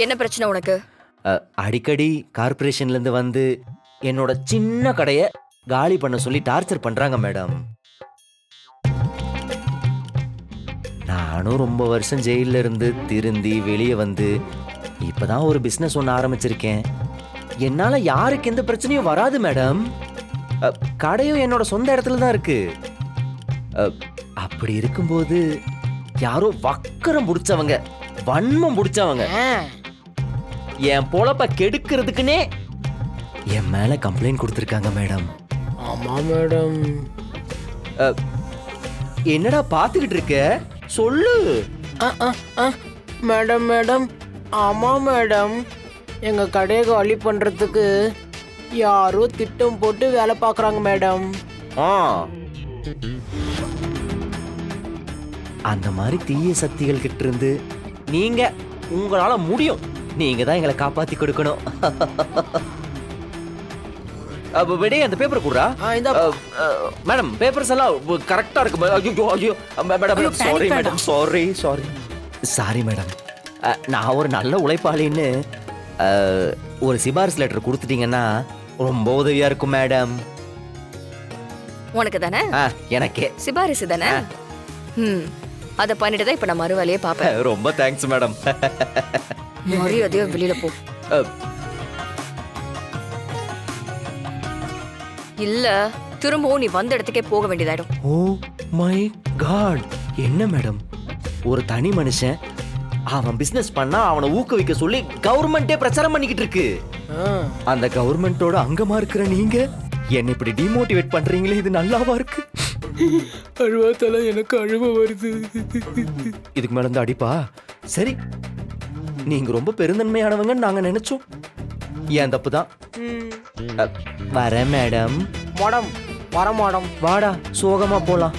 என்ன பிரச்சனை உனக்கு? அடிக்கடி கார்பரேஷன்ல இருந்து வந்து என்னோட சின்ன கடைய காலி பண்ண சொல்லி டார்ச்சர் பண்றாங்க மேடம். நானும் ரொம்ப வருஷம் ஜெயில இருந்து திருந்தி வெளியே வந்து இப்பதான் ஒரு பிசினஸ் ஒன்று ஆரம்பிச்சிருக்கேன். என்னால யாருக்கு எந்த பிரச்சனையும் வராது மேடம். கடையும் என்னோட சொந்த இடத்துல தான் இருக்கு. அப்படி இருக்கும்போது யாரோ வக்கரம் பிடிச்சவங்க, வன்மம் பிடிச்சவங்க என் பொழப்ப கெடுக்கிறதுக்குன்னே என் மேல கம்ப்ளைண்ட் கொடுத்துருக்காங்க மேடம். ஆமா மேடம். என்னடா பாத்துக்கிட்டு இருக்க, சொல்லு. மேடம் மேடம், ஆமா மேடம், எங்க கடையை காலி பண்றதுக்கு யாரோ திட்டம் போட்டு வேலை பார்க்கறாங்க மேடம். அந்த மாதிரி தீய சக்திகள் கிட்ட இருந்து நீங்க உங்களால முடியும், நீங்க தான் எங்களை காப்பாத்தி கொடுக்கணும். விடே அந்த பேப்பர் கூடா. மேடம் பேப்பர்ஸ் எல்லாம் கரெக்டா இருக்கு. ஐயோ madam, sorry madam, sorry sorry sorry madam. நான் ஒரு நல்ல உழைப்பாளின்னு ஒரு சிபாரிசு லெட்டர் கொடுத்துட்டீங்கன்னா ரொம்ப உதவியா இருக்கும் மேடம். உனக்கு தானே? எனக்கே சிபாரிசு தானே? அத பண்ணிட்டு தான் இப்ப நான் மறுவேலையே பாப்பேன். ரொம்ப தேங்க்ஸ் மேடம். மரியாதையா வெளியில போ. இல்ல திரும்பவும் நீ வந்த இடத்துக்கே போக வேண்டியதாயிடும். ஓ மை காட், என்ன மேடம், ஒரு தனி மனுஷன் அவன் பிசினஸ் பண்ணா அவனை ஊக்குவிக்க சொல்லி கவர்மெண்டே பிரச்சாரம் பண்ணிக்கிட்டு இருக்கு. அந்த கவர்மெண்டோட அங்கமா இருக்கிற நீங்க என்ன இப்படி டிமோட்டிவேட் பண்றீங்களே, இது நல்லாவா இருக்கு? அழுவாத்தால எனக்கு அழுவ வருது. இதுக்கு மேல இருந்து அடிப்பா? சரி, நீங்க ரொம்ப பெருந்தன்மையானவங்கன்னு நாங்க நினைச்சோம். ஏன் தப்பு தான். வர மேடம். மேடம் வர மேடம். வாடா, சோகமா போலாம்.